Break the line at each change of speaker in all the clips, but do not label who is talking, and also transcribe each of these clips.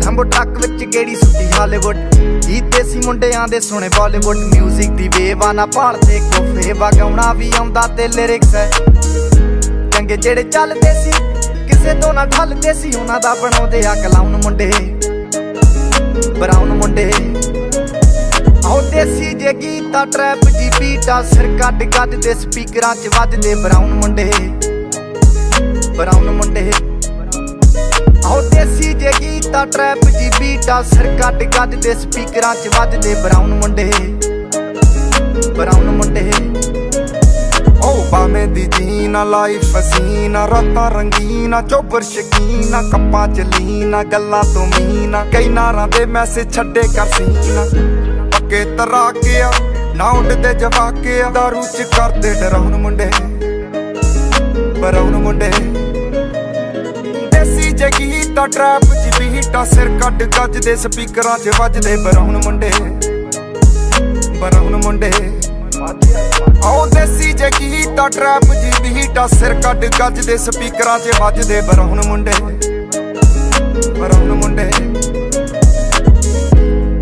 ਲੰਬੋ truck ਵਿੱਚ ਗੇੜੀ ਸੁੱਟੀ Hollywood ਗੀਤ ਦੇਸੀ ਮੁੰਡਿਆਂ ਦੇ ਸੁਣੇ ਬਾਲੀਵੁੱਡ ਮਿਊਜ਼ਿਕ ਦੀ ਵੇਵਾ ਨਾ ਭਾਲਦੇ ਕੋਫੇ ਵਗਾਉਣਾ ਵੀ ਆਉਂਦਾ ਤੇ ਲਿਰਿਕਸ ਹੈ ਚੰਗੇ ਜਿਹੜੇ ਚੱਲਦੇ ਸੀ ਕਿਸੇ ਤੋਂ ਨਾ ਢਲਦੇ ਸੀ ਉਹਨਾਂ ਦਾ ਬਣਾਉਂਦੇ ਆ ਕਲਾਉਨ ਮੁੰਡੇ ਬਰਾਉਨ ਮੁੰਡੇ ਆਉ ਦੇਸੀ ਜੇ ਗੀਤਾ ਟਰੈਪ ਜੀ ਬੀਟਾ ਸਿਰ ਕੱਢ ਗੱਜ ਦੇ ਸਪੀਕਰਾਂ 'ਚ ਵੱਜਦੇ ਬਰਾਉਨ ਮੁੰਡੇ ਆਉ ਦੇਸੀ ਜੇ ਗੀਤਾ ਟਰੈਪ ਜੀ ਬੀਟਾ ਸਿਰ ਕੱਢ ਗੱਜ ਦੇ ਸਪੀਕਰਾਂ 'ਚ ਵੱਜਦੇ ਬਰਾਉਨ ਮੁੰਡੇ
ਓ ਬਾਵੇਂ ਦੀ ਜੀਨਾ ਲਾਈਫ ਹਸੀਨਾ ਰਾਤਾਂ ਰੰਗੀਨਾ ਚੋਬਰ ਸ਼ਕੀਨਾ ਕੱਪਾਂ ਚ ਲੀਨਾ ਗੱਲਾਂ ਤੋਂ ਮੀਨਾ ਕਈ ਨਾਰਾਂ ਦੇ ਮੈਸੇਜ ਛੱਡੇ ਕਰ ਸੀਨਾ ਪੱਕੇ ਤਰਾਕਿਆ ਨਾ ਉੱਡਦੇ ਜਵਾਕਿਆ ਦਾਰੂ ਚ ਕਰਦੇ ਡਰਾਉਣ ਮੁੰਡੇ ਬਰਾਉਨ ਮੁੰਡੇ ਦੇਸੀ ਜੇ ਗੀਤਾ ਟਰੈਪ ਚ ਬੀਟਾ ਸਿਰ ਕੱਢ ਗੱਜ ਦੇ ਸਪੀਕਰਾਂ 'ਚ ਵੱਜਦੇ ਬਰਾਉਨ ਮੁੰਡੇ ਆਉ ਦੇਸੀ ਜੇ ਗੀਤਾ ਟਰੈਪ ਜੀ ਬੀਟਾ ਸਿਰ ਕੱਢ ਗੱਜ ਦੇ ਸਪੀਕਰਾਂ 'ਚ ਵੱਜਦੇ ਬਰਾਉਨ ਮੁੰਡੇ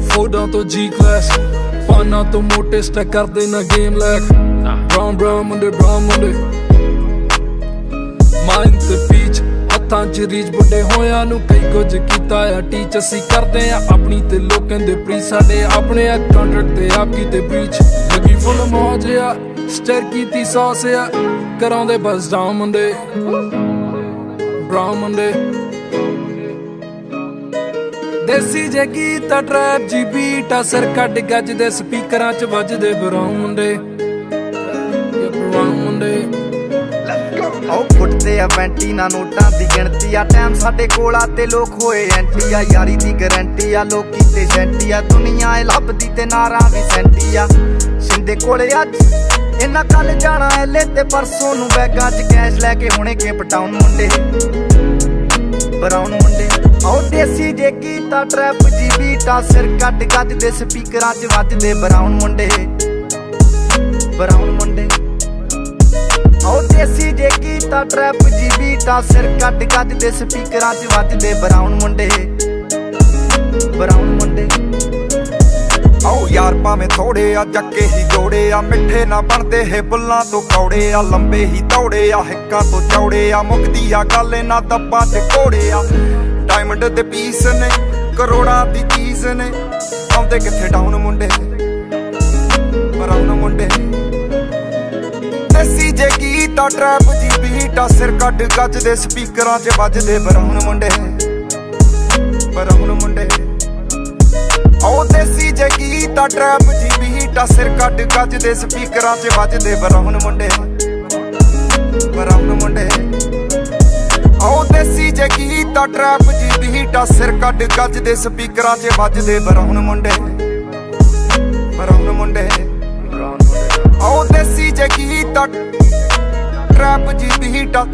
ਫੋਟੋਆਂ ਤੋਂ ਜੀ ਕਲਾਸ ਪਾਨਾਂ ਤੋਂ ਮੋਟੇ ਸਟੈਕ ਕਰਦੇ ਨਾ ਗੇਮ ਲੈਕ ਬਰਾਉਨ ਮੁੰਡੇ ਮਾਈਂਡ ਤੇ ਪੀਚ ਹੱਥਾਂ 'ਚ ਰੀਚ ਬੁੱਢੇ ਹੋਇਆਂ ਨੂੰ ਕਈ ਕੁਝ ਕੀਤਾ ਆ ਟੀਚ ਅਸੀਂ ਕਰਦੇ ਆ ਆਪਣੀ ਤੇ ਲੋਕਾਂ ਦੇ ਪ੍ਰੀ ਸਾਡੇ ਆਪਣੇ ਆ ਕੰਟਰੈਕਟ ਤੇ ਆਪ ਕੀਤੇ ਬ੍ਰੀਚ ਲੱਗੀ ਫੁੱਲ ਮੌਜ ਆ ਸਟਰ ਕੀਤੀ ਸੌਸ ਆ ਕਰਾਉਂਦੇ ਬਸ ਡਾਊਨ ਮੁੰਡੇ ਬਰਾਉਨ ਮੁੰਡੇ ਦੇਸੀ ਜੇ ਗੀਤਾ ਟਰੈਪ ਜੀ ਬੀਟਾ ਸਿਰ ਕੱਢ ਗੱਜ ਦੇ ਸਪੀਕਰਾਂ 'ਚ ਵੱਜਦੇ ਬਰਾਉਨ ਮੁੰਡੇ
ਆਉ ਫੁੱਟਦੇ ਆ ਵੈਂਟੀ ਨਾ ਨੋਟਾਂ ਦੀ ਗਿਣਤੀ ਆ ਟਾਈਮ ਸਾਡੇ ਕੋਲ ਆ ਤੇ ਲੋਕ ਹੋਏ ਐਂਟੀ ਆ ਯਾਰੀ ਦੀ ਗਰੰਟੀ ਆ ਲੋਕੀ ਤੇ ਸੈਂਟੀ ਆ ਦੁਨੀਆ ਏ ਲੱਭਦੀ ਤੇ ਨਾਰਾਂ ਵੀ ਸੈਂਟੀ ਆ ਸਿੰਦੇ ਕੋਲੇ ਅੱਜ ਇਹਨਾਂ ਕੱਲ ਜਾਣਾ ਐਲੇ ਤੇ ਪਰਸੋਂ ਨੂੰ ਬੈਗਾਂ 'ਚ ਕੈਸ਼ ਲੈ ਕੇ ਹੁਣੇ ਕੇ ਪਟਾਉਣ ਮੁੰਡੇ ਬਰਾਉਨ ਮੁੰਡੇ ਆਉ ਦੇਸੀ ਜੇ ਗੀਤਾ ਟਰੈਪ ਜੀ ਬੀਟਾ ਸਿਰ ਕੱਢ ਗੱਜ ਦੇ ਸਪੀਕਰਾਂ 'ਚ ਵੱਜਦੇ ਬਰਾਉਨ ਮੁੰਡੇ ਆਉ ਦੇਸੀ ਜੇ ਗੀਤਾ ਟਰੈਪ ਜੀ ਬੀਟਾ ਸਿਰ ਕੱਢ ਗੱਜ ਦੇ ਸਪੀਕਰਾਂ 'ਚ ਵੱਜਦੇ ਬਰਾਉਨ ਮੁੰਡੇ
ਆਓ ਯਾਰ ਭਾਵੇਂ ਥੋੜੇ ਆ ਜੱਕੇ ਹੀ ਜੋੜੇ ਆ ਮਿੱਠੇ ਨਾ ਬਣਦੇ ਹੈ ਬੁੱਲਾਂ ਤੋਂ ਕੌੜੇ ਆ ਲੰਬੇ ਹੀ ਦੌੜੇ ਆ ਹਿੱਕਾਂ ਤੋਂ ਚੌੜੇ ਆ ਮੁੱਕਦੀ ਆ ਗੱਲ ਇਹਨਾਂ ਦੱਬਾਂ 'ਚ ਘੋੜੇ ਆ ਡਾਇਮੰਡ ਦੇ ਪੀਸ ਨੇ ਕਰੋੜਾਂ ਦੀ ਚੀਜ਼ ਨੇ ਆਉਂਦੇ ਕਿੱਥੇ ਡਾਊਨ ਮੁੰਡੇ ਬਰਾਉਨ ਮੁੰਡੇ ਦੇਸੀ ਜੇ ਗੀਤਾ ਟਰੈਪ ਜੀ ਬੀਟਾ ਸਿਰ ਕੱਢ ਗੱਜ ਦੇ ਸਪੀਕਰਾਂ 'ਚ ਵੱਜਦੇ ਬਰਾਉਨ ਮੁੰਡੇ ਆਉ ਦੇਸੀ ਜੇ ਗੀਤਾ ਟਰੈਪ ਜੀ ਬੀਟਾ ਸਿਰ ਕੱਢ ਗੱਜ ਦੇ ਸਪੀਕਰਾਂ 'ਚ ਵੱਜਦੇ ਬਰਾਉਨ ਮੁੰਡੇ ਆਉ ਦੇਸੀ ਜੇ ਗੀਤਾ ਟਰੈਪ ਜੀ ਬੀਟਾ ਸਿਰ ਕੱਢ ਗੱਜ ਦੇ ਸਪੀਕਰਾਂ 'ਚ ਵੱਜਦੇ ਬਰਾਉਨ ਮੁੰਡੇ ਆਉ ਦੇਸੀ ਜੇ ਗੀਤਾ ਟਰੈਪ ਜੀ ਬੀਟਾ